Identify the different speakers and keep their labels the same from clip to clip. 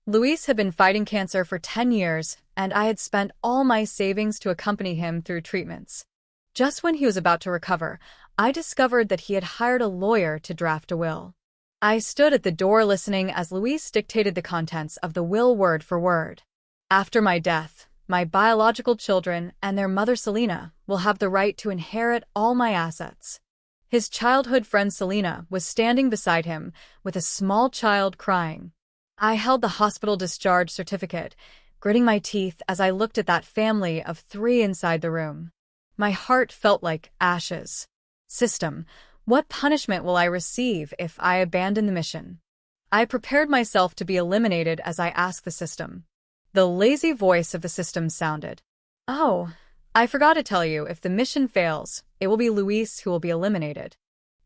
Speaker 1: Luis had been fighting cancer for 10 years, and I had spent all my savings to accompany him through treatments. Just when he was about to recover, I discovered that he had hired a lawyer to draft a will. I stood at the door listening as Luis dictated the contents of the will word for word. After my death, my biological children and their mother Selena will have the right to inherit all my assets. His childhood friend Selena was standing beside him with a small child crying. I held the hospital discharge certificate, gritting my teeth as I looked at that family of 3 inside the room. My heart felt like ashes. System, what punishment will I receive if I abandon the mission? I prepared myself to be eliminated as I asked the system. The lazy voice of the system sounded. Oh, I forgot to tell you, if the mission fails, it will be Luis who will be eliminated.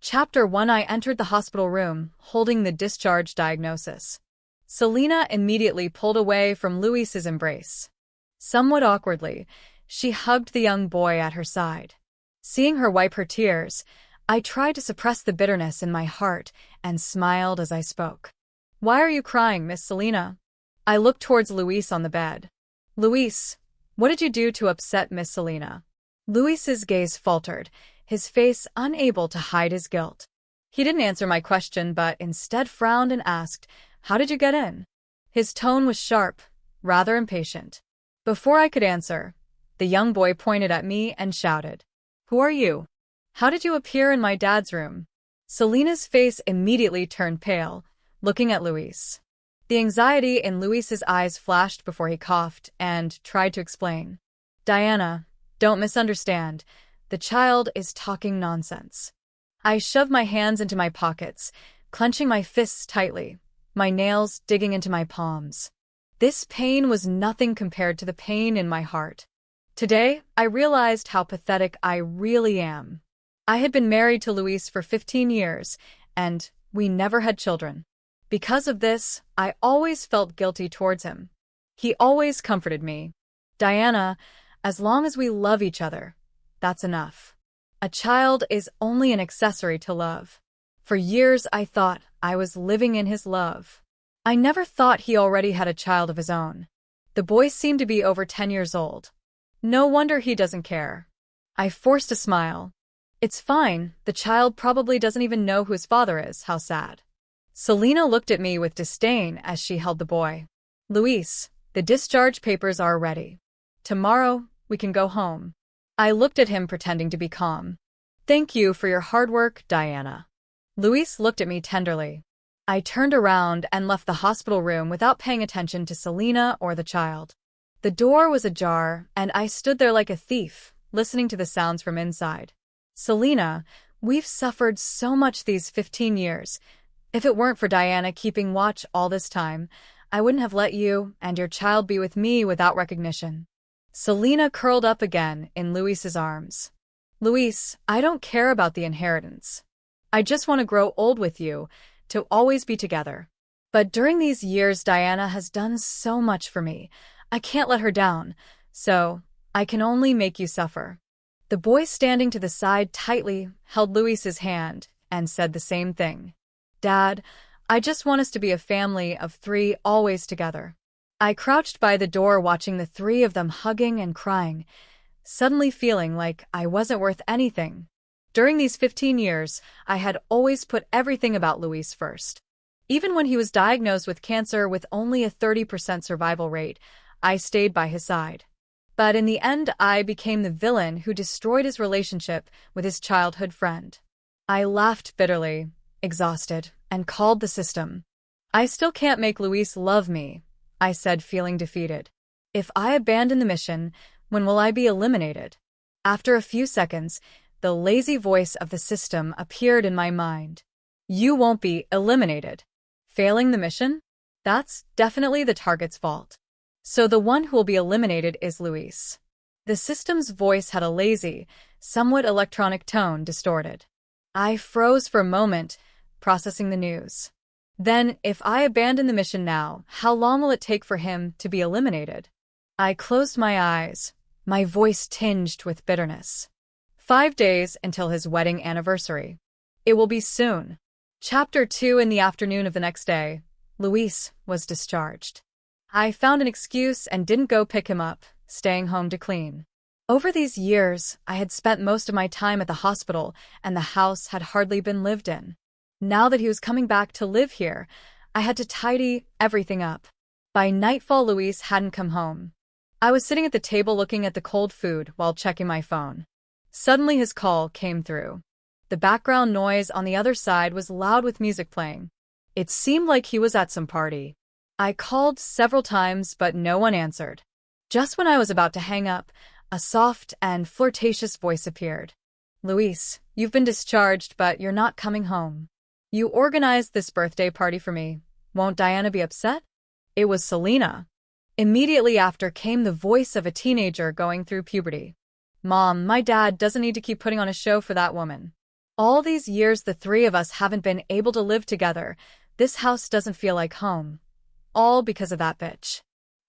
Speaker 1: Chapter 1. I entered the hospital room, holding the discharge diagnosis. Selena immediately pulled away from Luis's embrace. Somewhat awkwardly, she hugged the young boy at her side. Seeing her wipe her tears, I tried to suppress the bitterness in my heart and smiled as I spoke. Why are you crying, Miss Selena? I looked towards Luis on the bed. Luis, what did you do to upset Miss Selena? Luis's gaze faltered, his face unable to hide his guilt. He didn't answer my question but instead frowned and asked, How did you get in? His tone was sharp, rather impatient. Before I could answer, the young boy pointed at me and shouted, Who are you? How did you appear in my dad's room? Selena's face immediately turned pale, looking at Luis. The anxiety in Luis's eyes flashed before he coughed and tried to explain. Diana, don't misunderstand. The child is talking nonsense. I shoved my hands into my pockets, clenching my fists tightly, my nails digging into my palms. This pain was nothing compared to the pain in my heart. Today, I realized how pathetic I really am. I had been married to Luis for 15 years, and we never had children. Because of this, I always felt guilty towards him. He always comforted me. Diana, as long as we love each other, that's enough. A child is only an accessory to love. For years, I thought I was living in his love. I never thought he already had a child of his own. The boy seemed to be over 10 years old. No wonder he doesn't care. I forced a smile. It's fine, the child probably doesn't even know who his father is, how sad. Selena looked at me with disdain as she held the boy. Luis, the discharge papers are ready. Tomorrow, we can go home. I looked at him pretending to be calm. Thank you for your hard work, Diana. Luis looked at me tenderly. I turned around and left the hospital room without paying attention to Selena or the child. The door was ajar, and I stood there like a thief, listening to the sounds from inside. Selena, we've suffered so much these 15 years. If it weren't for Diana keeping watch all this time, I wouldn't have let you and your child be with me without recognition. Selena curled up again in Luis's arms. Luis, I don't care about the inheritance. I just want to grow old with you, to always be together. But during these years, Diana has done so much for me. I can't let her down, so I can only make you suffer. The boy standing to the side tightly held Luis's hand and said the same thing. Dad, I just want us to be a family of 3 always together. I crouched by the door watching the 3 of them hugging and crying, suddenly feeling like I wasn't worth anything. During these 15 years, I had always put everything about Luis first. Even when he was diagnosed with cancer with only a 30% survival rate, I stayed by his side. But in the end, I became the villain who destroyed his relationship with his childhood friend. I laughed bitterly, exhausted, and called the system. I still can't make Luis love me, I said, feeling defeated. If I abandon the mission, when will I be eliminated? After a few seconds, the lazy voice of the system appeared in my mind. You won't be eliminated. Failing the mission? That's definitely the target's fault. So the one who will be eliminated is Luis. The system's voice had a lazy, somewhat electronic tone, distorted. I froze for a moment, processing the news. Then, if I abandon the mission now, how long will it take for him to be eliminated? I closed my eyes, my voice tinged with bitterness. 5 days until his wedding anniversary. It will be soon. Chapter 2. In the afternoon of the next day, Luis was discharged. I found an excuse and didn't go pick him up, staying home to clean. Over these years, I had spent most of my time at the hospital, and the house had hardly been lived in. Now that he was coming back to live here, I had to tidy everything up. By nightfall, Luis hadn't come home. I was sitting at the table looking at the cold food while checking my phone. Suddenly his call came through. The background noise on the other side was loud with music playing. It seemed like he was at some party. I called several times, but no one answered. Just when I was about to hang up, a soft and flirtatious voice appeared. "Luis, you've been discharged, but you're not coming home. You organized this birthday party for me. Won't Diana be upset?" It was Selena. Immediately after came the voice of a teenager going through puberty. "Mom, my dad doesn't need to keep putting on a show for that woman. All these years the three of us haven't been able to live together. This house doesn't feel like home. All because of that bitch.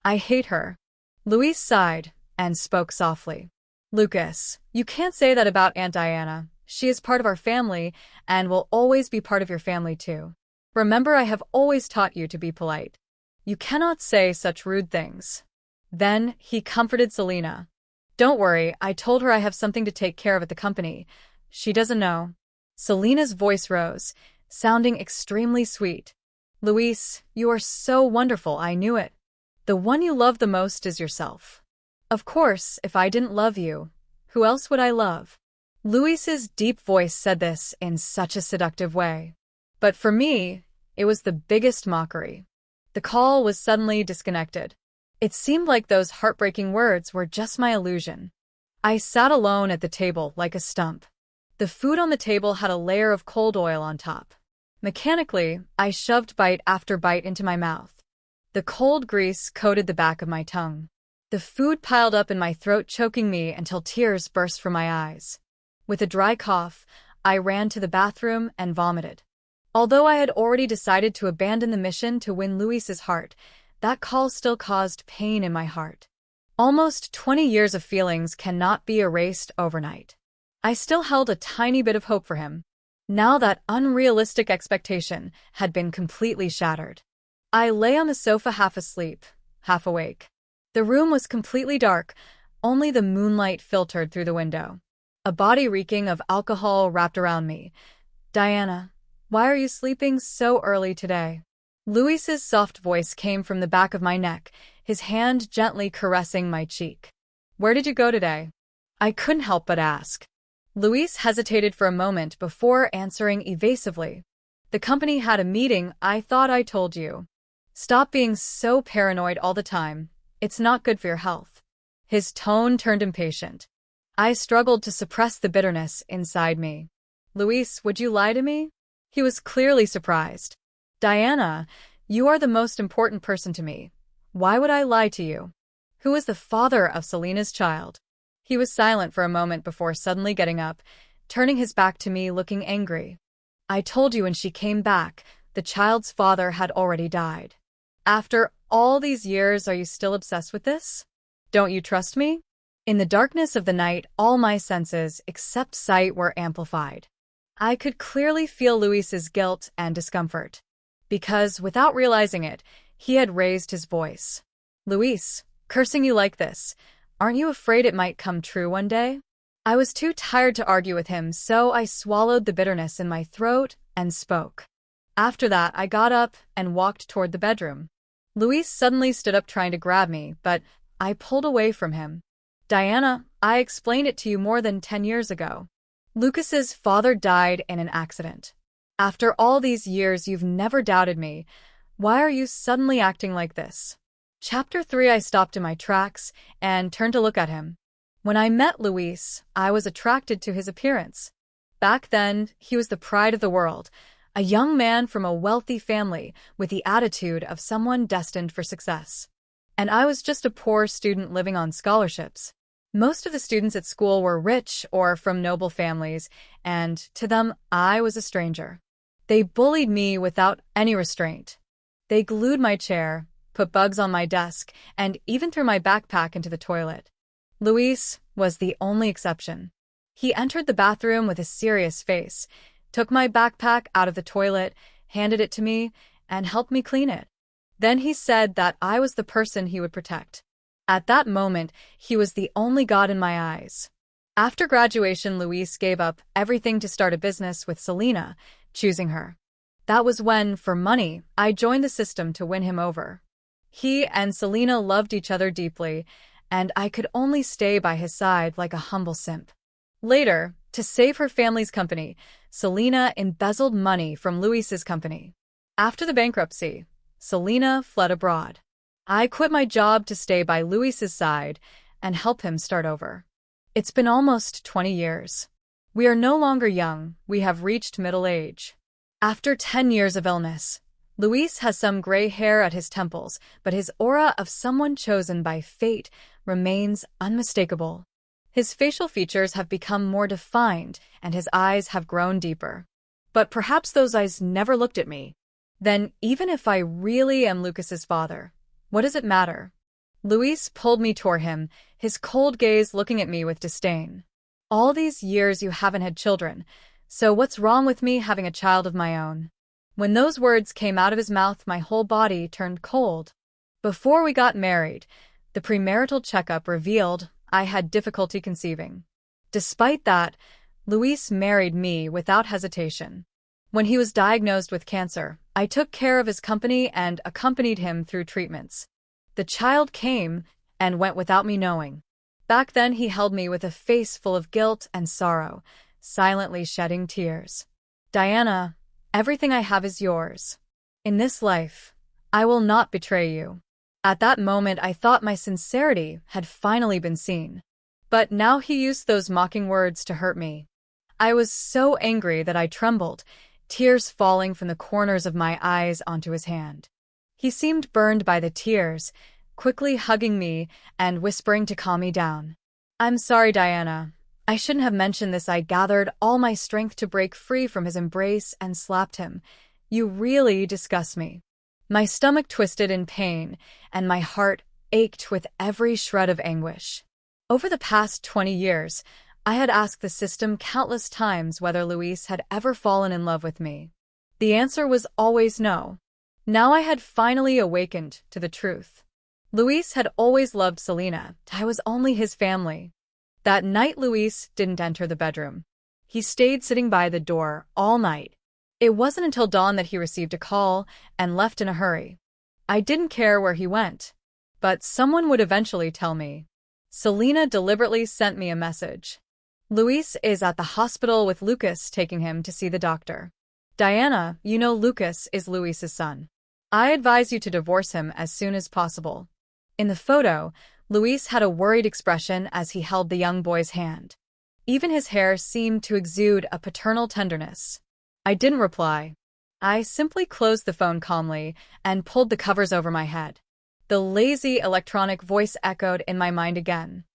Speaker 1: I hate her." Luis sighed and spoke softly. "Lucas, you can't say that about Aunt Diana. She is part of our family and will always be part of your family too. Remember, I have always taught you to be polite. You cannot say such rude things." Then he comforted Selena. "Don't worry, I told her I have something to take care of at the company. She doesn't know." Selena's voice rose, sounding extremely sweet. "Luis, you are so wonderful, I knew it. The one you love the most is yourself. Of course, if I didn't love you, who else would I love?" Luis's deep voice said this in such a seductive way. But for me, it was the biggest mockery. The call was suddenly disconnected. It seemed like those heartbreaking words were just my illusion. I sat alone at the table like a stump. The food on the table had a layer of cold oil on top. Mechanically, I shoved bite after bite into my mouth. The cold grease coated the back of my tongue. The food piled up in my throat, choking me until tears burst from my eyes. With a dry cough, I ran to the bathroom and vomited. Although I had already decided to abandon the mission to win Luis's heart, that call still caused pain in my heart. Almost 20 years of feelings cannot be erased overnight. I still held a tiny bit of hope for him. Now that unrealistic expectation had been completely shattered. I lay on the sofa half asleep, half awake. The room was completely dark, only the moonlight filtered through the window. A body reeking of alcohol wrapped around me. "Diana, why are you sleeping so early today?" Luis's soft voice came from the back of my neck, his hand gently caressing my cheek. "Where did you go today?" I couldn't help but ask. Luis hesitated for a moment before answering evasively. "The company had a meeting. I thought I told you. Stop being so paranoid all the time. It's not good for your health." His tone turned impatient. I struggled to suppress the bitterness inside me. "Luis, would you lie to me?" He was clearly surprised. "Diana, you are the most important person to me. Why would I lie to you? Who is the father of Selena's child?" He was silent for a moment before suddenly getting up, turning his back to me, looking angry. "I told you when she came back, the child's father had already died. After all these years, are you still obsessed with this? Don't you trust me?" In the darkness of the night, all my senses, except sight, were amplified. I could clearly feel Luis's guilt and discomfort. Because, without realizing it, he had raised his voice. "Luis, cursing you like this, aren't you afraid it might come true one day?" I was too tired to argue with him, so I swallowed the bitterness in my throat and spoke. After that, I got up and walked toward the bedroom. Luis suddenly stood up trying to grab me, but I pulled away from him. "Diana, I explained it to you more than 10 years ago. Lucas's father died in an accident. After all these years, you've never doubted me. Why are you suddenly acting like this?" Chapter 3. I stopped in my tracks and turned to look at him. When I met Luis, I was attracted to his appearance. Back then, he was the pride of the world, a young man from a wealthy family with the attitude of someone destined for success. And I was just a poor student living on scholarships. Most of the students at school were rich or from noble families, and to them, I was a stranger. They bullied me without any restraint. They glued my chair, put bugs on my desk, and even threw my backpack into the toilet. Luis was the only exception. He entered the bathroom with a serious face, took my backpack out of the toilet, handed it to me, and helped me clean it. Then he said that I was the person he would protect. At that moment, he was the only god in my eyes. After graduation, Luis gave up everything to start a business with Selena, choosing her. That was when, for money, I joined the system to win him over. He and Selena loved each other deeply, and I could only stay by his side like a humble simp. Later, to save her family's company, Selena embezzled money from Luis's company. After the bankruptcy, Selena fled abroad. I quit my job to stay by Luis's side and help him start over. It's been almost 20 years. We are no longer young, we have reached middle age. After 10 years of illness, Luis has some gray hair at his temples, but his aura of someone chosen by fate remains unmistakable. His facial features have become more defined, and his eyes have grown deeper. But perhaps those eyes never looked at me. Then, even if I really am Lucas's father, what does it matter? Luis pulled me toward him, his cold gaze looking at me with disdain. All these years you haven't had children, so what's wrong with me having a child of my own? When those words came out of his mouth, my whole body turned cold. Before we got married, the premarital checkup revealed I had difficulty conceiving. Despite that, Luis married me without hesitation. When he was diagnosed with cancer, I took care of his company and accompanied him through treatments. The child came and went without me knowing. Back then he held me with a face full of guilt and sorrow, silently shedding tears. Diana, everything I have is yours. In this life, I will not betray you. At that moment I thought my sincerity had finally been seen. But now he used those mocking words to hurt me. I was so angry that I trembled, tears falling from the corners of my eyes onto his hand. He seemed burned by the tears, quickly hugging me and whispering to calm me down. I'm sorry, Diana. I shouldn't have mentioned this. I gathered all my strength to break free from his embrace and slapped him. You really disgust me. My stomach twisted in pain, and my heart ached with every shred of anguish. Over the past 20 years, I had asked the system countless times whether Luis had ever fallen in love with me. The answer was always no. Now I had finally awakened to the truth. Luis had always loved Selena. I was only his family. That night Luis didn't enter the bedroom. He stayed sitting by the door all night. It wasn't until dawn that he received a call and left in a hurry. I didn't care where he went, but someone would eventually tell me. Selena deliberately sent me a message. Luis is at the hospital with Lucas taking him to see the doctor. Diana, you know Lucas is Luis's son. I advise you to divorce him as soon as possible. In the photo, Luis had a worried expression as he held the young boy's hand. Even his hair seemed to exude a paternal tenderness. I didn't reply. I simply closed the phone calmly and pulled the covers over my head. The lazy electronic voice echoed in my mind again.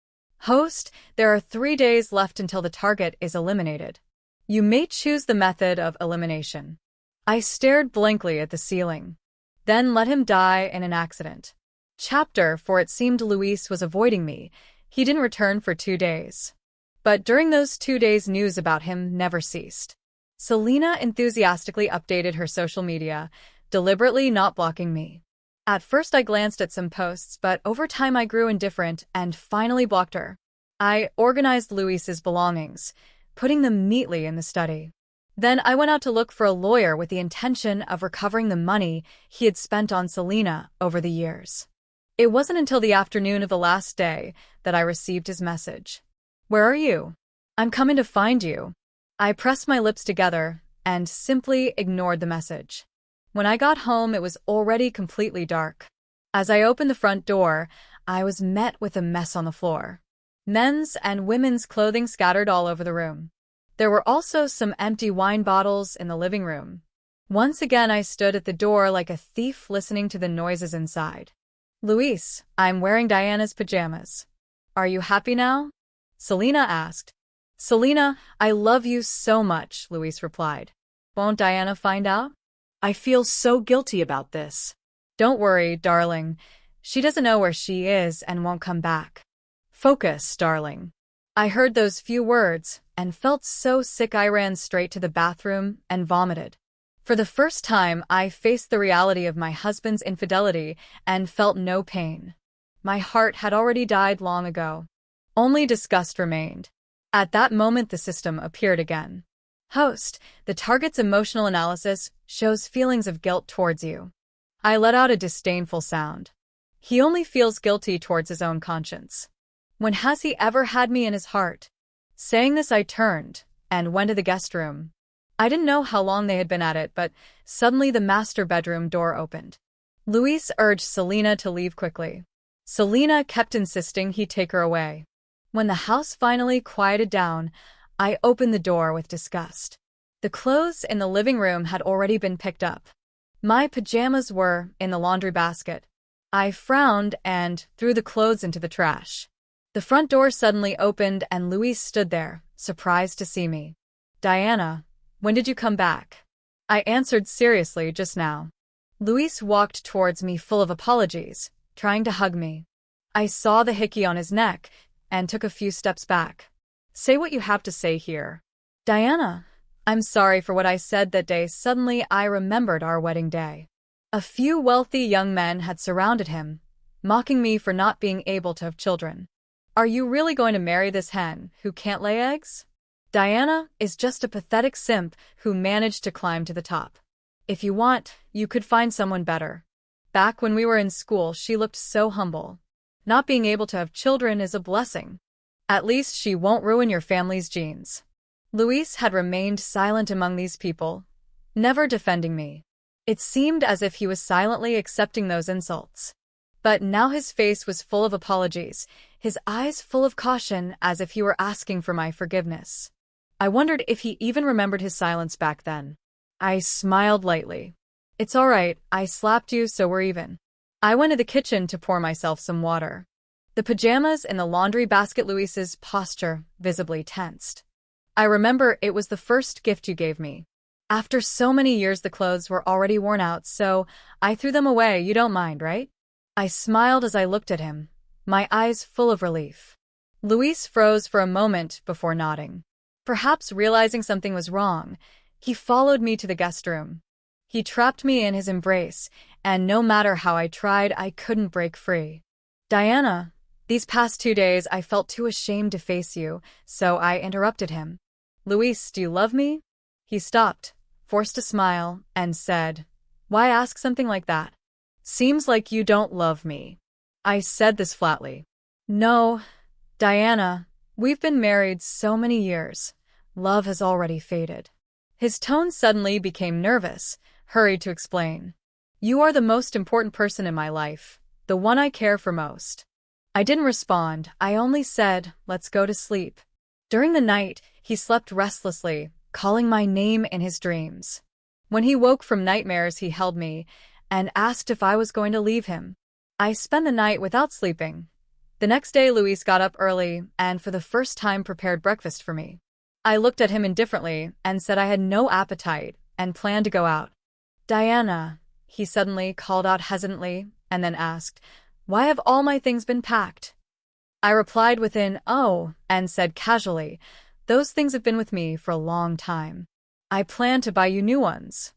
Speaker 1: Host, there are 3 days left until the target is eliminated. You may choose the method of elimination. I stared blankly at the ceiling. Then let him die in an accident. For it seemed Luis was avoiding me. He didn't return for 2 days. But during those 2 days, news about him never ceased. Selena enthusiastically updated her social media, deliberately not blocking me. At first I glanced at some posts, but over time I grew indifferent and finally blocked her. I organized Luis's belongings, putting them neatly in the study. Then I went out to look for a lawyer with the intention of recovering the money he had spent on Selena over the years. It wasn't until the afternoon of the last day that I received his message. Where are you? I'm coming to find you. I pressed my lips together and simply ignored the message. When I got home, it was already completely dark. As I opened the front door, I was met with a mess on the floor. Men's and women's clothing scattered all over the room. There were also some empty wine bottles in the living room. Once again, I stood at the door like a thief listening to the noises inside. Luis, I'm wearing Diana's pajamas. Are you happy now? Selena asked. Selena, I love you so much, Luis replied. Won't Diana find out? I feel so guilty about this. Don't worry, darling. She doesn't know where she is and won't come back. Focus, darling. I heard those few words and felt so sick I ran straight to the bathroom and vomited. For the first time, I faced the reality of my husband's infidelity and felt no pain. My heart had already died long ago. Only disgust remained. At that moment, the system appeared again. Host, the target's emotional analysis shows feelings of guilt towards you. I let out a disdainful sound. He only feels guilty towards his own conscience. When has he ever had me in his heart? Saying this, I turned and went to the guest room. I didn't know how long they had been at it, but suddenly the master bedroom door opened. Luis urged Selena to leave quickly. Selena kept insisting he take her away. When the house finally quieted down, I opened the door with disgust. The clothes in the living room had already been picked up. My pajamas were in the laundry basket. I frowned and threw the clothes into the trash. The front door suddenly opened and Luis stood there, surprised to see me. "Diana, when did you come back?" I answered seriously, "Just now." Luis walked towards me full of apologies, trying to hug me. I saw the hickey on his neck and took a few steps back. "Say what you have to say here." "Diana, I'm sorry for what I said that day." Suddenly I remembered our wedding day. A few wealthy young men had surrounded him, mocking me for not being able to have children. "Are you really going to marry this hen who can't lay eggs? Diana is just a pathetic simp who managed to climb to the top. If you want, you could find someone better. Back when we were in school, she looked so humble. Not being able to have children is a blessing. At least she won't ruin your family's genes." Luis had remained silent among these people, never defending me. It seemed as if he was silently accepting those insults. But now his face was full of apologies, his eyes full of caution, as if he were asking for my forgiveness. I wondered if he even remembered his silence back then. I smiled lightly. "It's all right, I slapped you so we're even." I went to the kitchen to pour myself some water. The pajamas in the laundry basket. Luis's posture visibly tensed. "I remember it was the first gift you gave me. After so many years, the clothes were already worn out, so I threw them away. You don't mind, right?" I smiled as I looked at him, my eyes full of relief. Luis froze for a moment before nodding. Perhaps realizing something was wrong, he followed me to the guest room. He trapped me in his embrace, and no matter how I tried, I couldn't break free. "Diana, these past 2 days I felt too ashamed to face you, so I interrupted him. Luis, do you love me?" He stopped, forced a smile, and said, "Why ask something like that? Seems like you don't love me." I said this flatly. "No, Diana, we've been married so many years. Love has already faded." His tone suddenly became nervous, hurried to explain. "You are the most important person in my life, the one I care for most." I didn't respond, I only said, "Let's go to sleep." During the night, he slept restlessly, calling my name in his dreams. When he woke from nightmares, he held me and asked if I was going to leave him. I spent the night without sleeping. The next day, Luis got up early and for the first time prepared breakfast for me. I looked at him indifferently and said I had no appetite and planned to go out. "Diana," he suddenly called out hesitantly and then asked, "Why have all my things been packed?" I replied with an "oh" and said casually, "Those things have been with me for a long time. I plan to buy you new ones."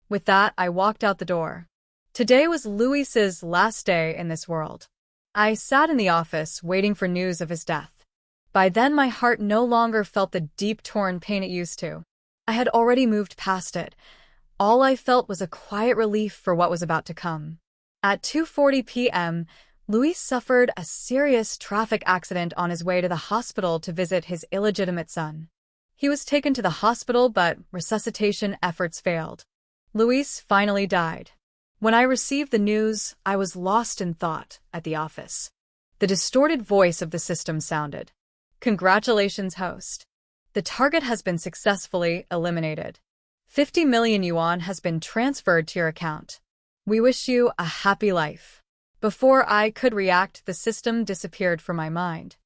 Speaker 1: With that, I walked out the door. Today was Luis's last day in this world. I sat in the office waiting for news of his death. By then, my heart no longer felt the deep torn pain it used to. I had already moved past it. All I felt was a quiet relief for what was about to come. At 2:40 p.m., Luis suffered a serious traffic accident on his way to the hospital to visit his illegitimate son. He was taken to the hospital, but resuscitation efforts failed. Luis finally died. When I received the news, I was lost in thought at the office. The distorted voice of the system sounded. "Congratulations, host. The target has been successfully eliminated. 50 million yuan has been transferred to your account. We wish you a happy life." Before I could react, the system disappeared from my mind.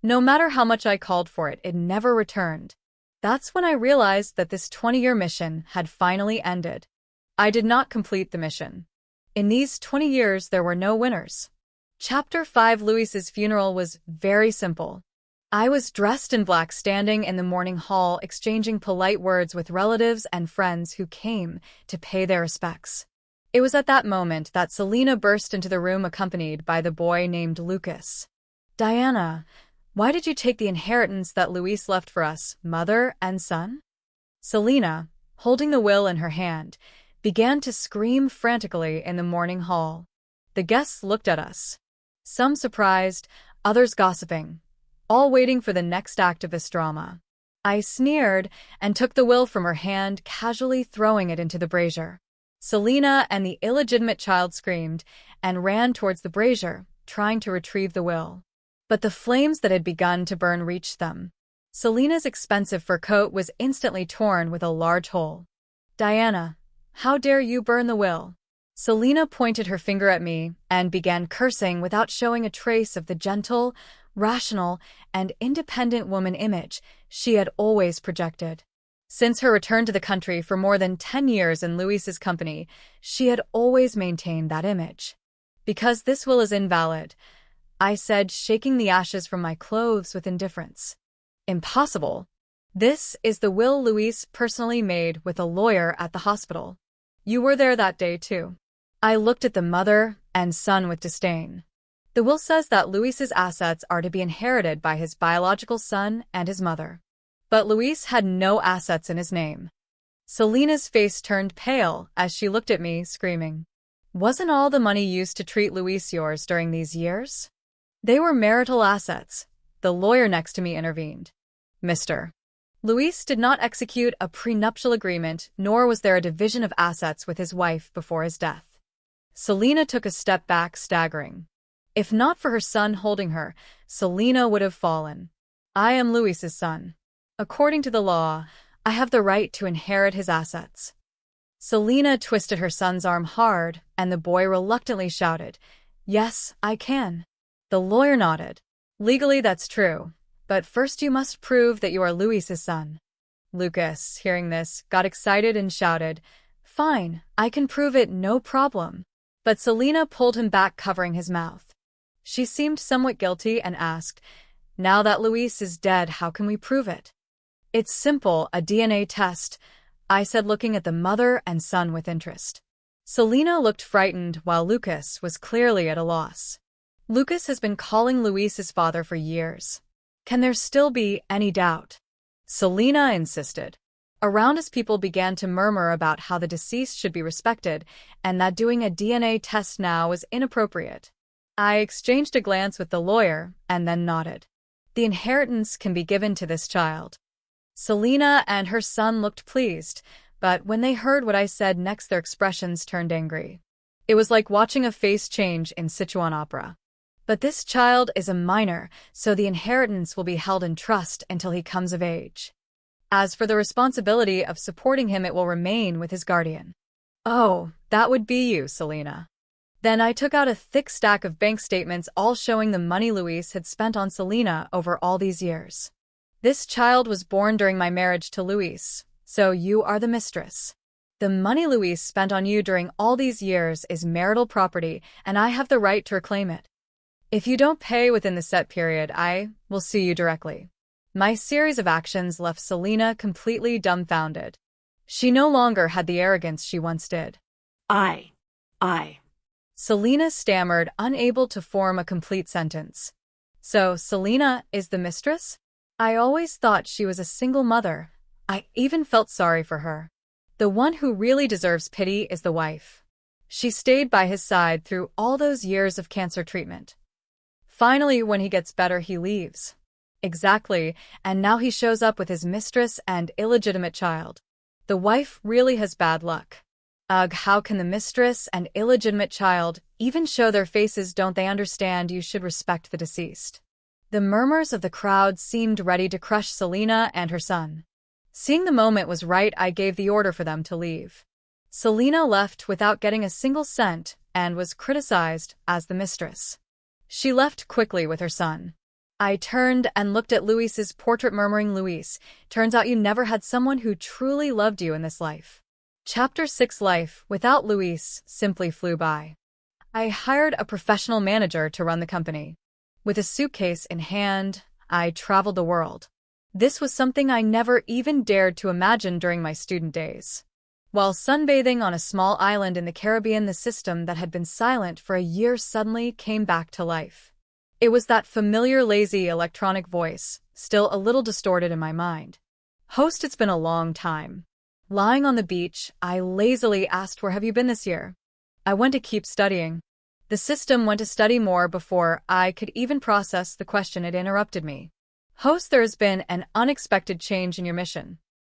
Speaker 1: No matter how much I called for it, it never returned. That's when I realized that this 20-year mission had finally ended. I did not complete the mission. In these 20 years, there were no winners. Chapter 5. Luis's funeral was very simple. I was dressed in black, standing in the morning hall, exchanging polite words with relatives and friends who came to pay their respects. It was at that moment that Selena burst into the room accompanied by the boy named Lucas. "Diana, why did you take the inheritance that Luis left for us, mother and son?" Selena, holding the will in her hand, began to scream frantically in the morning hall. The guests looked at us, some surprised, others gossiping, all waiting for the next act of this drama. I sneered and took the will from her hand, casually throwing it into the brazier. Selena and the illegitimate child screamed and ran towards the brazier, trying to retrieve the will. But the flames that had begun to burn reached them. Selena's expensive fur coat was instantly torn with a large hole. "Diana, how dare you burn the will?" Selena pointed her finger at me and began cursing without showing a trace of the gentle, rational, and independent woman image she had always projected. Since her return to the country for more than 10 years in Luis's company, she had always maintained that image. "Because this will is invalid," I said, shaking the ashes from my clothes with indifference. "Impossible. This is the will Luis personally made with a lawyer at the hospital. You were there that day, too." I looked at the mother and son with disdain. "The will says that Luis's assets are to be inherited by his biological son and his mother. But Luis had no assets in his name." Selena's face turned pale as she looked at me, screaming, "Wasn't all the money used to treat Luis yours during these years?" "They were marital assets," the lawyer next to me intervened. "Mr. Luis did not execute a prenuptial agreement, nor was there a division of assets with his wife before his death." Selena took a step back, staggering. If not for her son holding her, Selena would have fallen. "I am Luis's son. According to the law, I have the right to inherit his assets." Selena twisted her son's arm hard, and the boy reluctantly shouted, "Yes, I can." The lawyer nodded. "Legally, that's true. But first you must prove that you are Luis's son." Lucas, hearing this, got excited and shouted, "Fine, I can prove it, no problem." But Selena pulled him back, covering his mouth. She seemed somewhat guilty and asked, "Now that Luis is dead, how can we prove it?" "It's simple, a DNA test," I said, looking at the mother and son with interest. Selena looked frightened while Lucas was clearly at a loss. "Lucas has been calling Luis his father for years. Can there still be any doubt?" Selena insisted. Around us, people began to murmur about how the deceased should be respected and that doing a DNA test now was inappropriate. I exchanged a glance with the lawyer and then nodded. "The inheritance can be given to this child." Selena and her son looked pleased, but when they heard what I said next, their expressions turned angry. It was like watching a face change in Sichuan opera. "But this child is a minor, so the inheritance will be held in trust until he comes of age. As for the responsibility of supporting him, it will remain with his guardian." "Oh, that would be you, Selena." Then I took out a thick stack of bank statements, all showing the money Luis had spent on Selena over all these years. "This child was born during my marriage to Luis, so you are the mistress. The money Luis spent on you during all these years is marital property, and I have the right to reclaim it. If you don't pay within the set period, I will sue you directly." My series of actions left Selena completely dumbfounded. She no longer had the arrogance she once did.
Speaker 2: I.
Speaker 1: Selena stammered, unable to form a complete sentence. "So, Selena is the mistress? I always thought she was a single mother." I even felt sorry for her. The one who really deserves pity is the wife. She stayed by his side through all those years of cancer treatment. Finally, when he gets better, he leaves. Exactly, and now he shows up with his mistress and illegitimate child. The wife really has bad luck. Ugh, how can the mistress and illegitimate child even show their faces? Don't they understand you should respect the deceased? The murmurs of the crowd seemed ready to crush Selena and her son. Seeing the moment was right, I gave the order for them to leave. Selena left without getting a single cent and was criticized as the mistress. She left quickly with her son. I turned and looked at Luis's portrait, murmuring, "Luis, turns out you never had someone who truly loved you in this life." Chapter 6. Life without Luis simply flew by. I hired a professional manager to run the company. With a suitcase in hand, I traveled the world. This was something I never even dared to imagine during my student days. While sunbathing on a small island in the Caribbean, the system that had been silent for a year suddenly came back to life. It was that familiar lazy electronic voice, still a little distorted in my mind. "Host, it's been a long time." Lying on the beach, I lazily asked, "Where have you been this year?" "I went to keep studying." The system went to study more before I could even process the question. It interrupted me. "Host, there has been an unexpected change in your mission.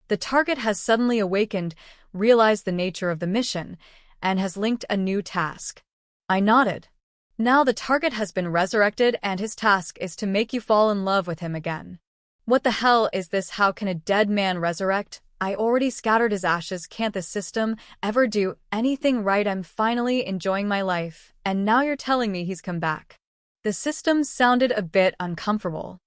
Speaker 1: The target has suddenly awakened, realized the nature of the mission, and has linked a new task." I nodded. "Now the target has been resurrected and his task is to make you fall in love with him again." "What the hell is this? How can a dead man resurrect? I already scattered his ashes. Can't the system ever do anything right? I'm finally enjoying my life, and now you're telling me he's come back." The system sounded a bit uncomfortable.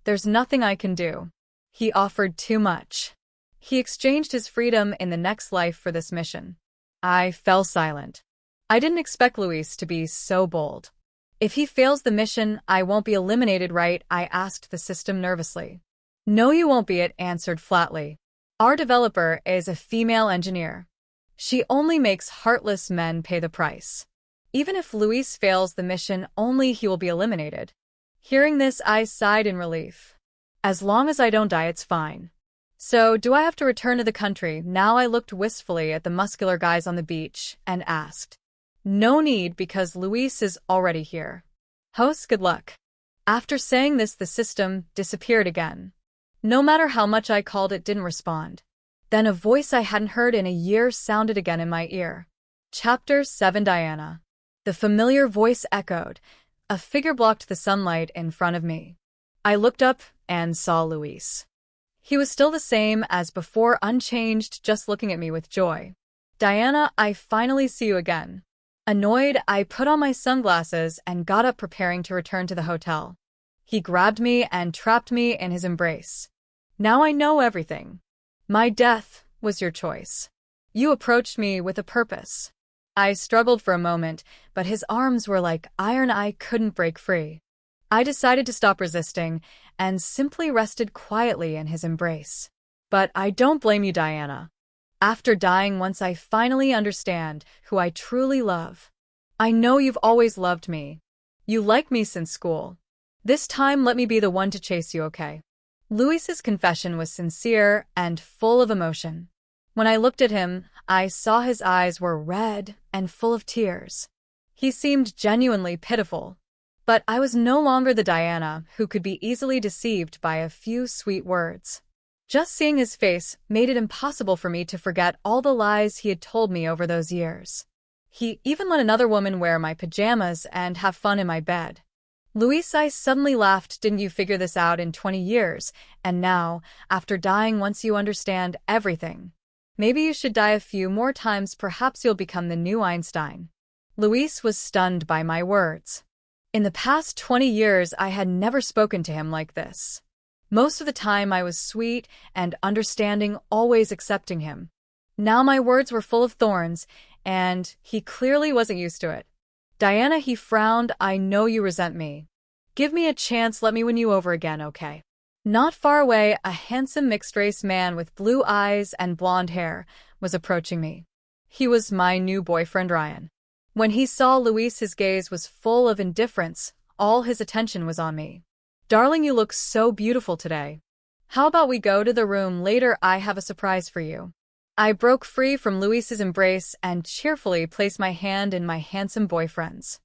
Speaker 1: "There's nothing I can do. He offered too much. He exchanged his freedom in the next life for this mission." I fell silent. I didn't expect Luis to be so bold. "If he fails the mission, I won't be eliminated, right?" I asked the system nervously. "No, you won't be," it answered flatly. "Our developer is a female engineer. She only makes heartless men pay the price. Even if Luis fails the mission, only he will be eliminated." Hearing this, I sighed in relief. As long as I don't die, it's fine. "So, do I have to return to the country now?" I looked wistfully at the muscular guys on the beach and asked. "No need, because Luis is already here. Host, good luck." After saying this, the system disappeared again. No matter how much I called, it didn't respond. Then a voice I hadn't heard in a year sounded again in my ear. Chapter 7, Diana. The familiar voice echoed. A figure blocked the sunlight in front of me. I looked up and saw Luis. He was still the same as before, unchanged, just looking at me with joy. "Diana, I finally see you again." Annoyed, I put on my sunglasses and got up, preparing to return to the hotel. He grabbed me and trapped me in his embrace. "Now I know everything. My death was your choice. You approached me with a purpose." I struggled for a moment, but his arms were like iron. I couldn't break free. I decided to stop resisting and simply rested quietly in his embrace. "But I don't blame you, Diana. After dying once, I finally understand who I truly love. I know you've always loved me. You liked me since school. This time, let me be the one to chase you, okay?" Luis's confession was sincere and full of emotion. When I looked at him, I saw his eyes were red and full of tears. He seemed genuinely pitiful. But I was no longer the Diana who could be easily deceived by a few sweet words. Just seeing his face made it impossible for me to forget all the lies he had told me over those years. He even let another woman wear my pajamas and have fun in my bed. "Luis," I suddenly laughed, "didn't you figure this out in 20 years? And now, after dying once, you understand everything. Maybe you should die a few more times. Perhaps you'll become the new Einstein." Luis was stunned by my words. In the past 20 years, I had never spoken to him like this. Most of the time, I was sweet and understanding, always accepting him. Now my words were full of thorns, and he clearly wasn't used to it. "Diana," he frowned, "I know you resent me. Give me a chance, let me win you over again, okay?" Not far away, a handsome mixed-race man with blue eyes and blonde hair was approaching me. He was my new boyfriend, Ryan. When he saw Luis, his gaze was full of indifference. All his attention was on me. "Darling, you look so beautiful today. How about we go to the room later? I have a surprise for you." I broke free from Luis's embrace and cheerfully placed my hand in my handsome boyfriend's.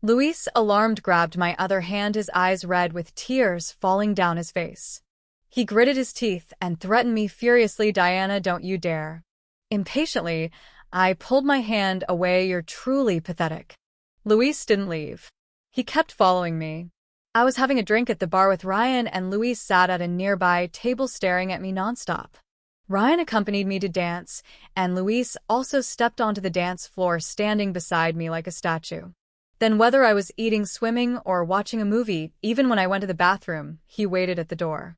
Speaker 1: Luis, alarmed, grabbed my other hand, his eyes red with tears falling down his face. He gritted his teeth and threatened me furiously. "Diana, don't you dare." Impatiently, I pulled my hand away. "You're truly pathetic." Luis didn't leave. He kept following me. I was having a drink at the bar with Ryan, and Luis sat at a nearby table staring at me nonstop. Ryan accompanied me to dance, and Luis also stepped onto the dance floor, standing beside me like a statue. Then, whether I was eating, swimming, or watching a movie, even when I went to the bathroom, he waited at the door.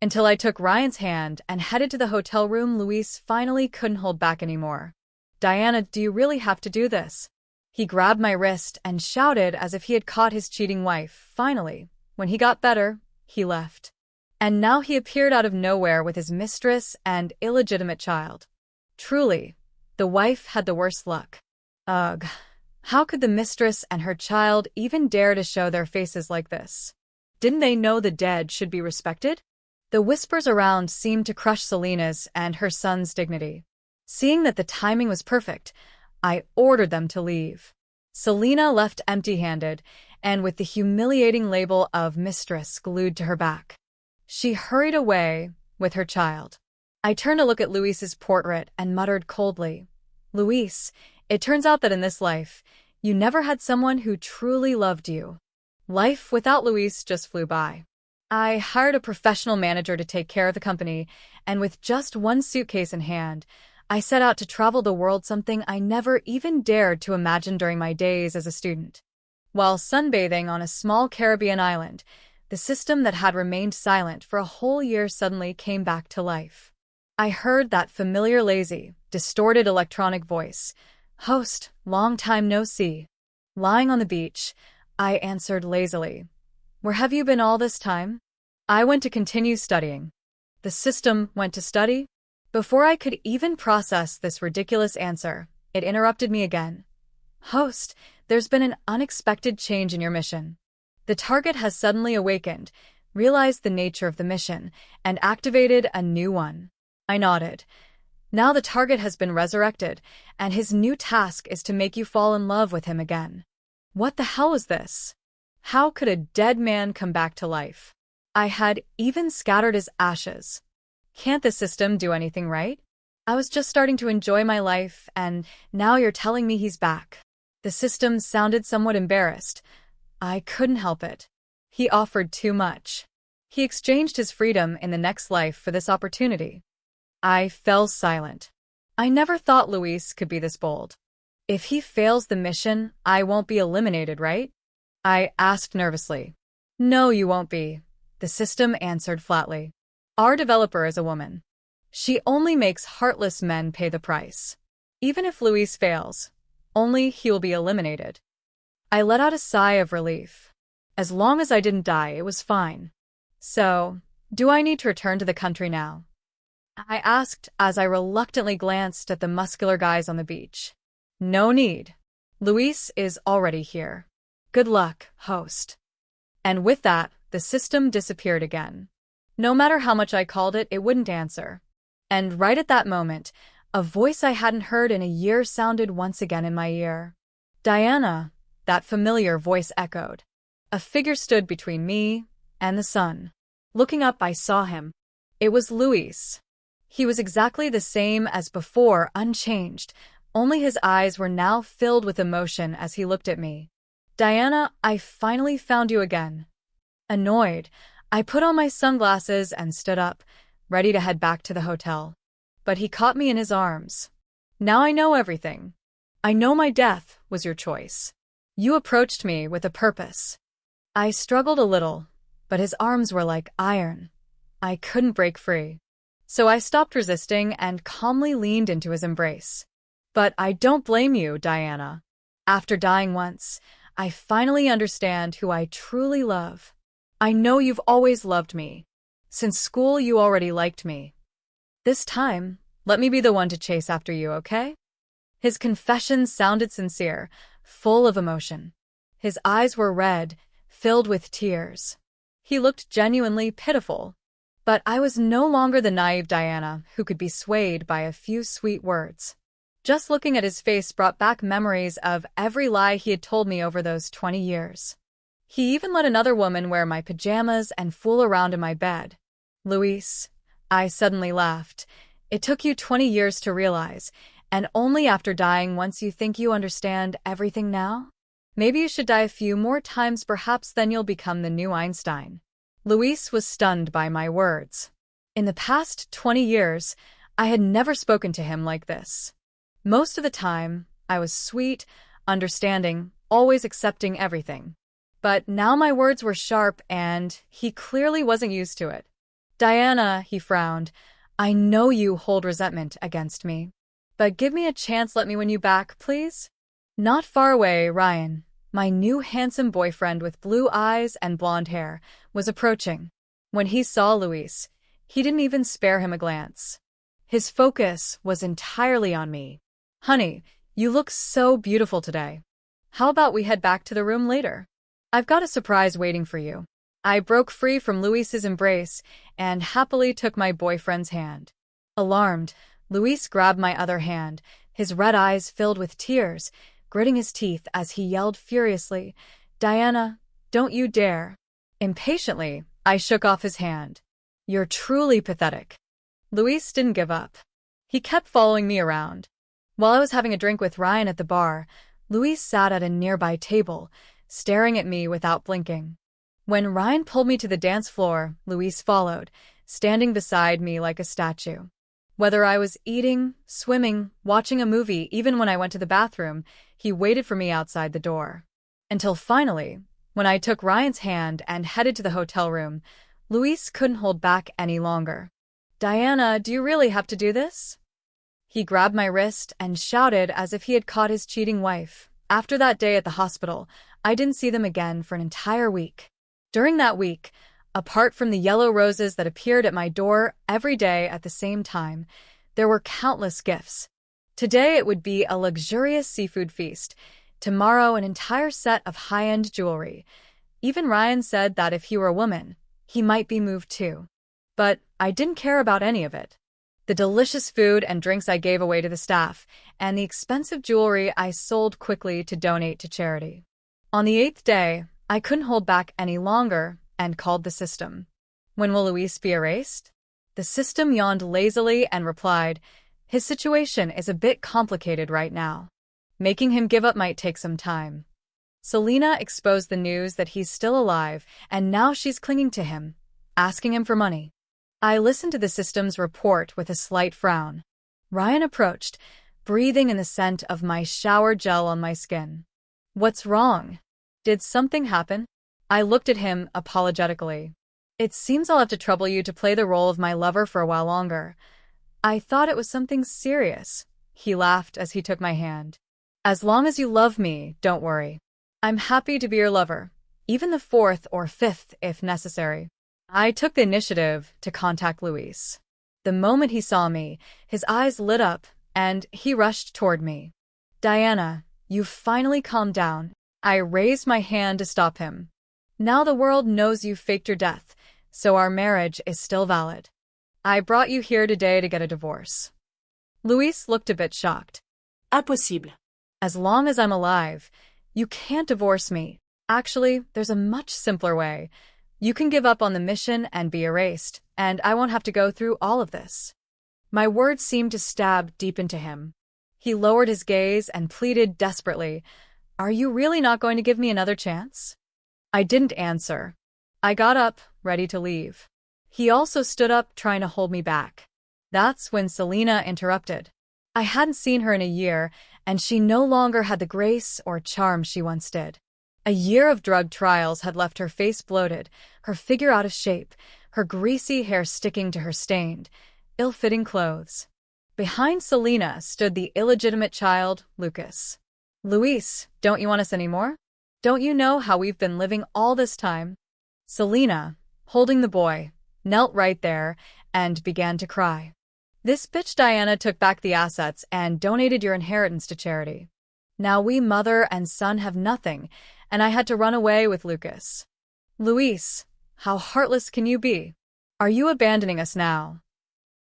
Speaker 1: Until I took Ryan's hand and headed to the hotel room, Luis finally couldn't hold back anymore. "Diana, do you really have to do this?" He grabbed my wrist and shouted as if he had caught his cheating wife. Finally, when he got better, he left. And now he appeared out of nowhere with his mistress and illegitimate child. Truly, the wife had the worst luck. Ugh, how could the mistress and her child even dare to show their faces like this? Didn't they know the dead should be respected? The whispers around seemed to crush Selena's and her son's dignity. Seeing that the timing was perfect, I ordered them to leave. Selena left empty-handed and with the humiliating label of mistress glued to her back. She hurried away with her child. I turned to look at Luis's portrait and muttered coldly, "Luis, it turns out that in this life, you never had someone who truly loved you." Life without Luis just flew by. I hired a professional manager to take care of the company, and with just one suitcase in hand, I set out to travel the world, something I never even dared to imagine during my days as a student. While sunbathing on a small Caribbean island, the system that had remained silent for a whole year suddenly came back to life. I heard that familiar lazy, distorted electronic voice. "Host, long time no see." Lying on the beach, I answered lazily, "Where have you been all this time?" I went to continue studying. The system went to study? Before I could even process this ridiculous answer, it interrupted me again. "Host, there's been an unexpected change in your mission." The target has suddenly awakened, realized the nature of the mission, and activated a new one. I nodded. Now the target has been resurrected, and his new task is to make you fall in love with him again. What the hell was this? How could a dead man come back to life? I had even scattered his ashes. Can't the system do anything right? I was just starting to enjoy my life, and now you're telling me he's back. The system sounded somewhat embarrassed. I couldn't help it. He offered too much. He exchanged his freedom in the next life for this opportunity. I fell silent. I never thought Luis could be this bold. If he fails the mission, I won't be eliminated, right? I asked nervously. "No, you won't be," the system answered flatly. "Our developer is a woman. She only makes heartless men pay the price. Even if Luis fails, only he will be eliminated." I let out a sigh of relief. As long as I didn't die, it was fine. "So, do I need to return to the country now?" I asked as I reluctantly glanced at the muscular guys on the beach. "No need. Luis is already here. Good luck, host." And with that, the system disappeared again. No matter how much I called it, it wouldn't answer. And right at that moment, a voice I hadn't heard in a year sounded once again in my ear. "Diana," that familiar voice echoed. A figure stood between me and the sun. Looking up, I saw him. It was Luis. He was exactly the same as before, unchanged, only his eyes were now filled with emotion as he looked at me. "Diana, I finally found you again." Annoyed, I put on my sunglasses and stood up, ready to head back to the hotel. But he caught me in his arms. "Now I know everything. I know my death was your choice. You approached me with a purpose." I struggled a little, but his arms were like iron. I couldn't break free. So I stopped resisting and calmly leaned into his embrace. "But I don't blame you, Diana. After dying once, I finally understand who I truly love. I know you've always loved me. Since school, you already liked me. This time, let me be the one to chase after you, okay?" His confession sounded sincere, full of emotion. His eyes were red, filled with tears. He looked genuinely pitiful. But I was no longer the naive Diana who could be swayed by a few sweet words. Just looking at his face brought back memories of every lie he had told me over those 20 years. He even let another woman wear my pajamas and fool around in my bed. "Luis," I suddenly laughed, "it took you 20 years to realize, and only after dying once you think you understand everything now? Maybe you should die a few more times, perhaps then you'll become the new Einstein." Luis was stunned by my words. In the past 20 years, I had never spoken to him like this. Most of the time, I was sweet, understanding, always accepting everything. But now my words were sharp, and he clearly wasn't used to it. "Diana," he frowned, "I know you hold resentment against me. But give me a chance, let me win you back, please." Not far away, Ryan, my new handsome boyfriend with blue eyes and blonde hair, was approaching. When he saw Luis, he didn't even spare him a glance. His focus was entirely on me. "Honey, you look so beautiful today. How about we head back to the room later? I've got a surprise waiting for you." I broke free from Luis's embrace and happily took my boyfriend's hand. Alarmed, Luis grabbed my other hand, his red eyes filled with tears, gritting his teeth as he yelled furiously, "Diana, don't you dare." Impatiently, I shook off his hand. "You're truly pathetic." Luis didn't give up. He kept following me around. While I was having a drink with Ryan at the bar, Luis sat at a nearby table, staring at me without blinking. When Ryan pulled me to the dance floor, Luis followed, standing beside me like a statue. Whether I was eating, swimming, watching a movie, even when I went to the bathroom, he waited for me outside the door. Until finally, when I took Ryan's hand and headed to the hotel room, Luis couldn't hold back any longer. "Diana, do you really have to do this?" He grabbed my wrist and shouted as if he had caught his cheating wife. After that day at the hospital, I didn't see them again for an entire week. During that week, apart from the yellow roses that appeared at my door every day at the same time, there were countless gifts. Today it would be a luxurious seafood feast. Tomorrow, an entire set of high-end jewelry. Even Ryan said that if he were a woman, he might be moved too. But I didn't care about any of it. The delicious food and drinks I gave away to the staff, and the expensive jewelry I sold quickly to donate to charity. On the 8th day, I couldn't hold back any longer and called the system. "When will Luis be erased?" The system yawned lazily and replied, "His situation is a bit complicated right now. Making him give up might take some time." Selena exposed the news that he's still alive, and now she's clinging to him, asking him for money. I listened to the system's report with a slight frown. Ryan approached, breathing in the scent of my shower gel on my skin. "What's wrong? Did something happen?" I looked at him apologetically. "It seems I'll have to trouble you to play the role of my lover for a while longer. I thought it was something serious." He laughed as he took my hand. "As long as you love me, don't worry. I'm happy to be your lover, even the 4th or 5th if necessary." I took the initiative to contact Luis. The moment he saw me, his eyes lit up, and he rushed toward me. "Diana, you've finally calmed down." I raised my hand to stop him. "Now the world knows you faked your death, so our marriage is still valid. I brought you here today to get a divorce." Luis looked a bit shocked.
Speaker 2: Impossible.
Speaker 1: "As long as I'm alive, you can't divorce me. Actually, there's a much simpler way. You can give up on the mission and be erased, and I won't have to go through all of this." My words seemed to stab deep into him. He lowered his gaze and pleaded desperately, "Are you really not going to give me another chance?" I didn't answer. I got up, ready to leave. He also stood up, trying to hold me back. That's when Selena interrupted. I hadn't seen her in a year, and she no longer had the grace or charm she once did. A year of drug trials had left her face bloated, her figure out of shape, her greasy hair sticking to her stained, ill-fitting clothes. Behind Selena stood the illegitimate child, Lucas. "Luis, don't you want us anymore? Don't you know how we've been living all this time?" Selena, holding the boy, knelt right there and began to cry. "This bitch Diana took back the assets and donated your inheritance to charity. Now we mother and son have nothing, and I had to run away with Lucas. Luis, how heartless can you be? Are you abandoning us now?"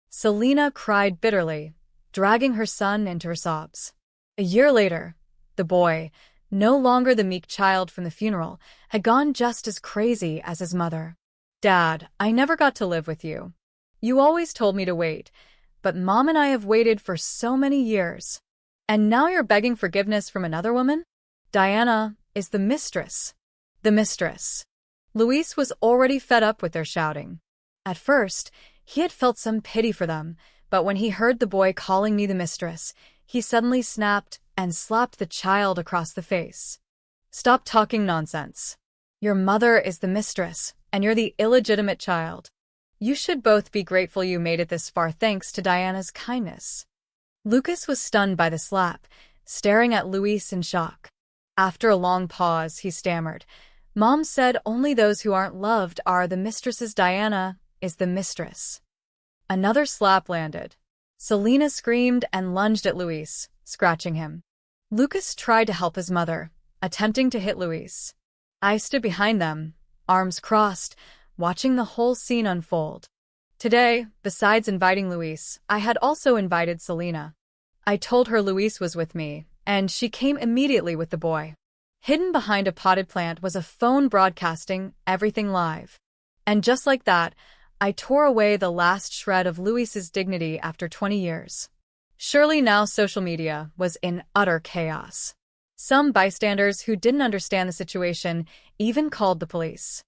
Speaker 1: Selena cried bitterly, dragging her son into her sobs. A year later, the boy, no longer the meek child from the funeral, had gone just as crazy as his mother. "Dad, I never got to live with you. You always told me to wait, but Mom and I have waited for so many years. And now you're begging forgiveness from another woman? Diana is the mistress." The mistress. Luis was already fed up with their shouting. At first, he had felt some pity for them, but when he heard the boy calling me the mistress, he suddenly snapped and slapped the child across the face. "Stop talking nonsense. Your mother is the mistress, and you're the illegitimate child. You should both be grateful you made it this far thanks to Diana's kindness." Lucas was stunned by the slap, staring at Luis in shock. After a long pause, he stammered, Mom said only those who aren't loved are the mistresses. Diana is the mistress. Another slap landed. Selena screamed and lunged at Luis, scratching him. Lucas tried to help his mother, attempting to hit Luis. I stood behind them, arms crossed, watching the whole scene unfold. Today, besides inviting Luis, I had also invited Selena. I told her Luis was with me, and she came immediately with the boy. Hidden behind a potted plant was a phone broadcasting everything live. And just like that, I tore away the last shred of Luis's dignity after 20 years. Surely now social media was in utter chaos. Some bystanders who didn't understand the situation even called the police.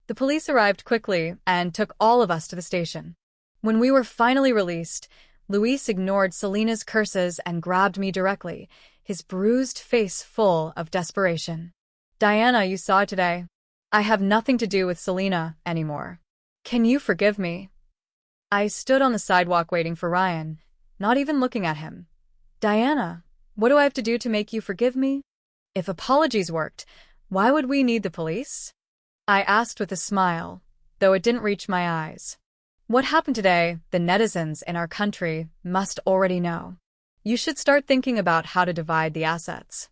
Speaker 1: The police arrived quickly and took all of us to the station. When we were finally released, Luis ignored Selena's curses and grabbed me directly, his bruised face full of desperation. Diana, you saw it today. I have nothing to do with Selena anymore. Can you forgive me? I stood on the sidewalk waiting for Ryan, not even looking at him. Diana, what do I have to do to make you forgive me? If apologies worked, why would we need the police? I asked with a smile, though it didn't reach my eyes. What happened today, the netizens in our country must already know. You should start thinking about how to divide the assets.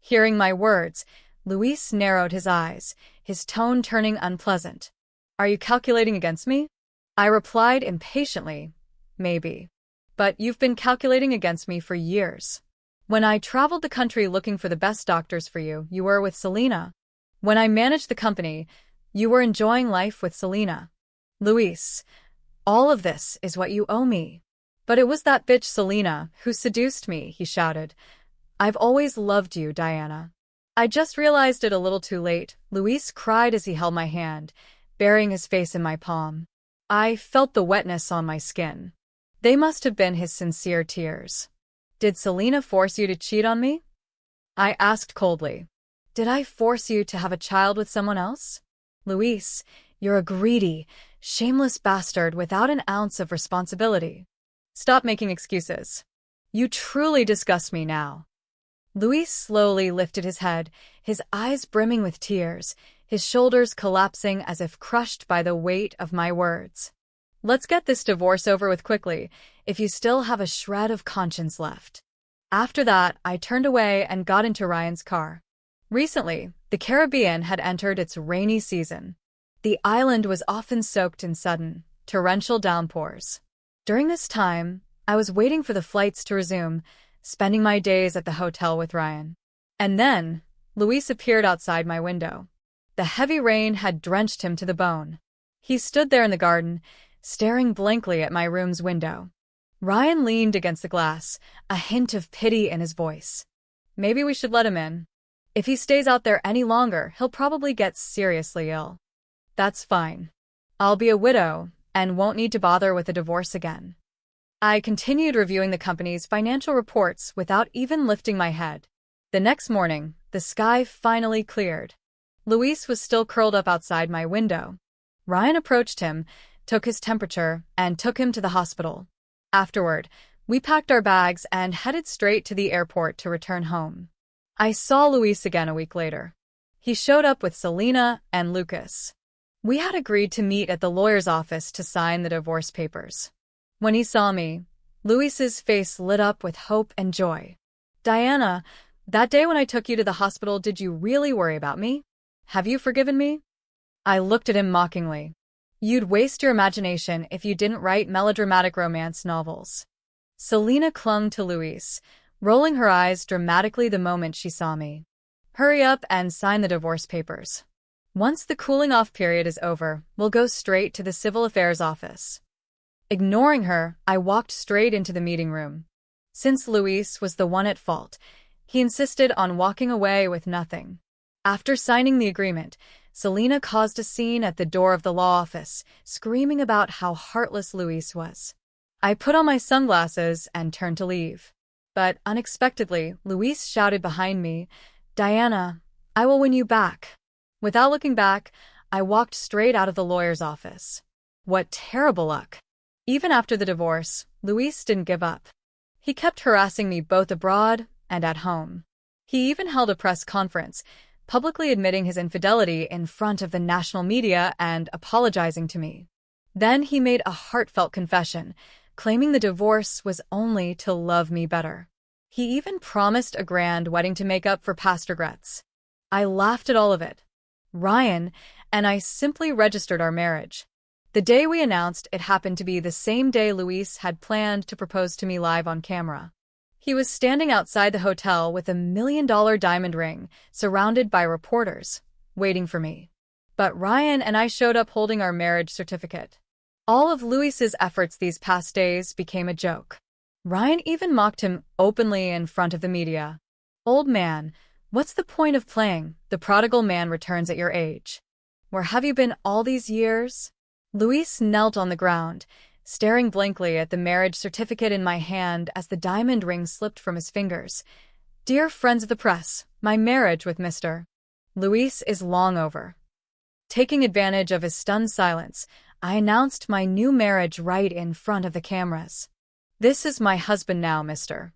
Speaker 1: Hearing my words, Luis narrowed his eyes, his tone turning unpleasant. Are you calculating against me? I replied impatiently, maybe. But you've been calculating against me for years. When I traveled the country looking for the best doctors for you, you were with Selena. When I managed the company, you were enjoying life with Selena. Luis, all of this is what you owe me. But it was that bitch Selena who seduced me, he shouted. I've always loved you, Diana. I just realized it a little too late, Luis cried as he held my hand, burying his face in my palm. I felt the wetness on my skin. They must have been his sincere tears. Did Selena force you to cheat on me? I asked coldly. Did I force you to have a child with someone else? Luis, you're a greedy, shameless bastard without an ounce of responsibility. Stop making excuses. You truly disgust me now. Luis slowly lifted his head, his eyes brimming with tears, his shoulders collapsing as if crushed by the weight of my words. Let's get this divorce over with quickly, if you still have a shred of conscience left. After that, I turned away and got into Ryan's car. Recently, the Caribbean had entered its rainy season. The island was often soaked in sudden, torrential downpours. During this time, I was waiting for the flights to resume, spending my days at the hotel with Ryan. And then, Luis appeared outside my window. The heavy rain had drenched him to the bone. He stood there in the garden, staring blankly at my room's window. Ryan leaned against the glass, a hint of pity in his voice. Maybe we should let him in. If he stays out there any longer, he'll probably get seriously ill. That's fine. I'll be a widow and won't need to bother with a divorce again. I continued reviewing the company's financial reports without even lifting my head. The next morning, the sky finally cleared. Luis was still curled up outside my window. Ryan approached him, took his temperature, and took him to the hospital. Afterward, we packed our bags and headed straight to the airport to return home. I saw Luis again a week later. He showed up with Selena and Lucas. We had agreed to meet at the lawyer's office to sign the divorce papers. When he saw me, Luis's face lit up with hope and joy. Diana, that day when I took you to the hospital, did you really worry about me? Have you forgiven me? I looked at him mockingly. You'd waste your imagination if you didn't write melodramatic romance novels. Selena clung to Luis, rolling her eyes dramatically the moment she saw me. Hurry up and sign the divorce papers. Once the cooling-off period is over, we'll go straight to the civil affairs office. Ignoring her, I walked straight into the meeting room. Since Luis was the one at fault, he insisted on walking away with nothing. After signing the agreement, Selena caused a scene at the door of the law office, screaming about how heartless Luis was. I put on my sunglasses and turned to leave. But unexpectedly, Luis shouted behind me, Diana, I will win you back. Without looking back, I walked straight out of the lawyer's office. What terrible luck. Even after the divorce, Luis didn't give up. He kept harassing me both abroad and at home. He even held a press conference, publicly admitting his infidelity in front of the national media and apologizing to me. Then he made a heartfelt confession, claiming the divorce was only to love me better. He even promised a grand wedding to make up for past regrets. I laughed at all of it. Ryan and I simply registered our marriage. The day we announced it happened to be the same day Luis had planned to propose to me live on camera. He was standing outside the hotel with a $1 million diamond ring, surrounded by reporters, waiting for me. But Ryan and I showed up holding our marriage certificate. All of Luis's efforts these past days became a joke. Ryan even mocked him openly in front of the media. "Old man, what's the point of playing the prodigal man returns at your age? Where have you been all these years?" Luis knelt on the ground, staring blankly at the marriage certificate in my hand as the diamond ring slipped from his fingers. "Dear friends of the press, my marriage with Mr. Luis is long over." Taking advantage of his stunned silence, I announced my new marriage right in front of the cameras. "This is my husband now, Mr.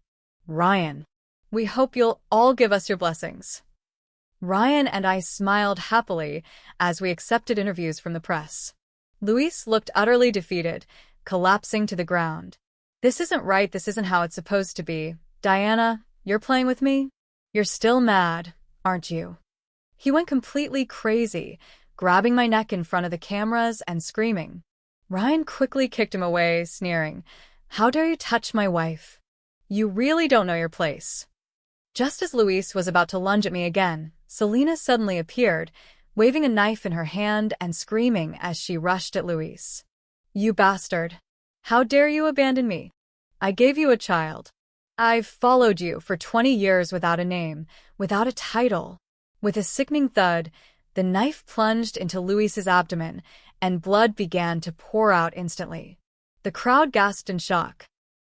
Speaker 1: Ryan. We hope you'll all give us your blessings." Ryan and I smiled happily as we accepted interviews from the press. Luis looked utterly defeated, collapsing to the ground. "This isn't right, this isn't how it's supposed to be. Diana, you're playing with me? You're still mad, aren't you?" He went completely crazy, grabbing my neck in front of the cameras and screaming. Ryan quickly kicked him away, sneering, "How dare you touch my wife? You really don't know your place." Just as Luis was about to lunge at me again, Selena suddenly appeared, waving a knife in her hand and screaming as she rushed at Luis. "You bastard! How dare you abandon me? I gave you a child. I've followed you for 20 years without a name, without a title." With a sickening thud, the knife plunged into Luis's abdomen, and blood began to pour out instantly. The crowd gasped in shock.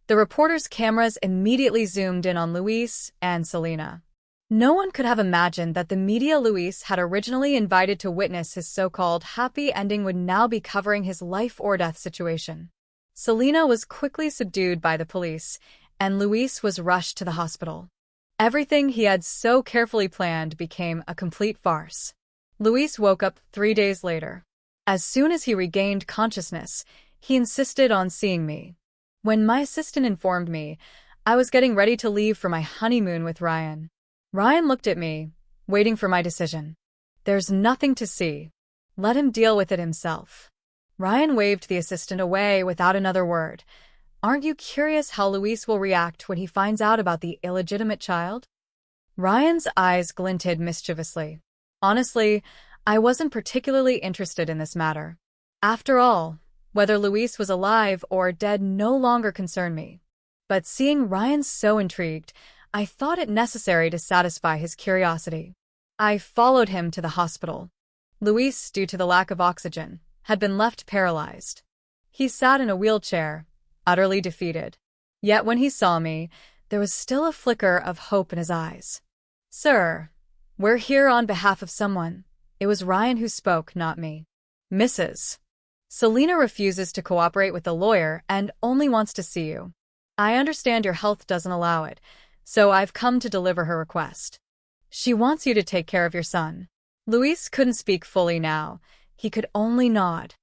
Speaker 1: The reporters' cameras immediately zoomed in on Luis and Selena. No one could have imagined that the media Luis had originally invited to witness his so-called happy ending would now be covering his life-or-death situation. Selena was quickly subdued by the police, and Luis was rushed to the hospital. Everything he had so carefully planned became a complete farce. Luis woke up 3 days later. As soon as he regained consciousness, he insisted on seeing me. When my assistant informed me, I was getting ready to leave for my honeymoon with Ryan. Ryan looked at me, waiting for my decision. "There's nothing to see. Let him deal with it himself." Ryan waved the assistant away without another word. "Aren't you curious how Luis will react when he finds out about the illegitimate child?" Ryan's eyes glinted mischievously. Honestly, I wasn't particularly interested in this matter. After all, whether Luis was alive or dead no longer concerned me. But seeing Ryan so intrigued, I thought it necessary to satisfy his curiosity. I followed him to the hospital. Luis, due to the lack of oxygen, had been left paralyzed. He sat in a wheelchair, utterly defeated. Yet when he saw me, there was still a flicker of hope in his eyes. "Sir, we're here on behalf of someone." It was Ryan who spoke, not me. "Mrs. Selena refuses to cooperate with the lawyer and only wants to see you. I understand your health doesn't allow it, so I've come to deliver her request. She wants you to take care of your son." Luis couldn't speak fully now. He could only nod.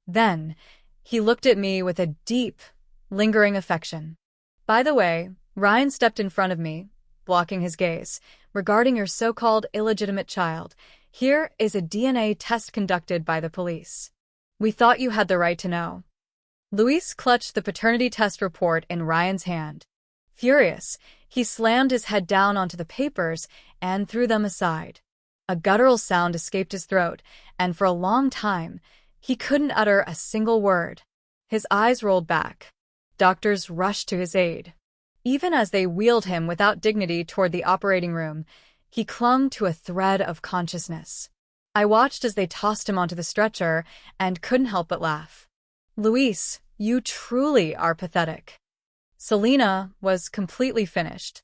Speaker 1: Then, he looked at me with a deep, lingering affection. "By the way," Ryan stepped in front of me, blocking his gaze, "regarding your so-called illegitimate child, here is a DNA test conducted by the police. We thought you had the right to know." Luis clutched the paternity test report in Ryan's hand. Furious, he slammed his head down onto the papers and threw them aside. A guttural sound escaped his throat, and for a long time, he couldn't utter a single word. His eyes rolled back. Doctors rushed to his aid. Even as they wheeled him without dignity toward the operating room, he clung to a thread of consciousness. I watched as they tossed him onto the stretcher and couldn't help but laugh. "Luis, you truly are pathetic." Selena was completely finished.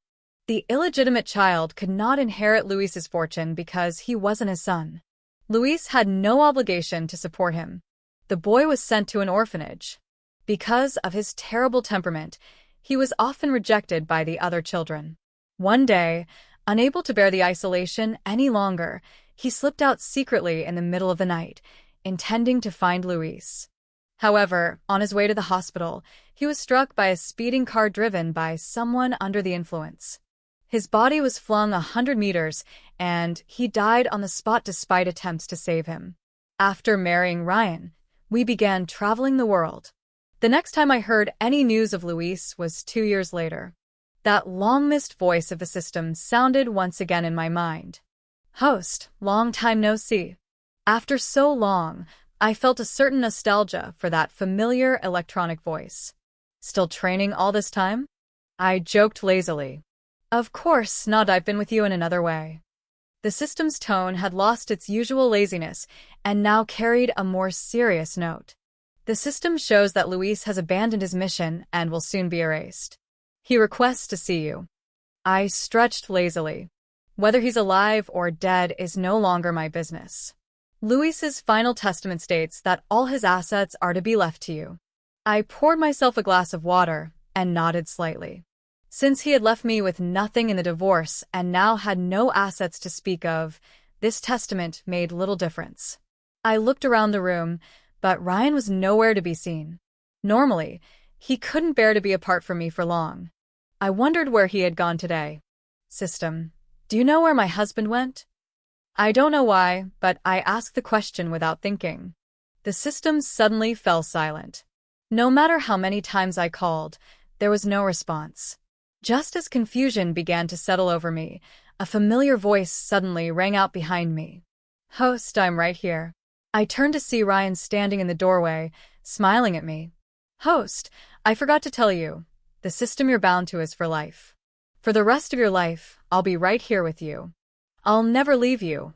Speaker 1: The illegitimate child could not inherit Luis's fortune because he wasn't his son. Luis had no obligation to support him. The boy was sent to an orphanage. Because of his terrible temperament, he was often rejected by the other children. One day, Unable to bear the isolation any longer, he slipped out secretly in the middle of the night, intending to find Luis. However, on his way to the hospital, he was struck by a speeding car driven by someone under the influence. His body was flung 100 meters, and he died on the spot despite attempts to save him. After marrying Ryan, we began traveling the world. The next time I heard any news of Luis was 2 years later. That long-missed voice of the system sounded once again in my mind. "Host, long time no see." After so long, I felt a certain nostalgia for that familiar electronic voice. "Still training all this time?" I joked lazily. "Of course not, I've been with you in another way." The system's tone had lost its usual laziness and now carried a more serious note. "The system shows that Luis has abandoned his mission and will soon be erased. He requests to see you." I stretched lazily. "Whether he's alive or dead is no longer my business. Luis's final testament states that all his assets are to be left to you." I poured myself a glass of water and nodded slightly. Since he had left me with nothing in the divorce and now had no assets to speak of, this testament made little difference. I looked around the room, but Ryan was nowhere to be seen. Normally, he couldn't bear to be apart from me for long. I wondered where he had gone today. "System, do you know where my husband went?" I don't know why, but I asked the question without thinking. The system suddenly fell silent. No matter how many times I called, there was no response. Just as confusion began to settle over me, a familiar voice suddenly rang out behind me. "Host, I'm right here." I turned to see Ryan standing in the doorway, smiling at me. "Host, I forgot to tell you, the system you're bound to is for life. For the rest of your life, I'll be right here with you. I'll never leave you,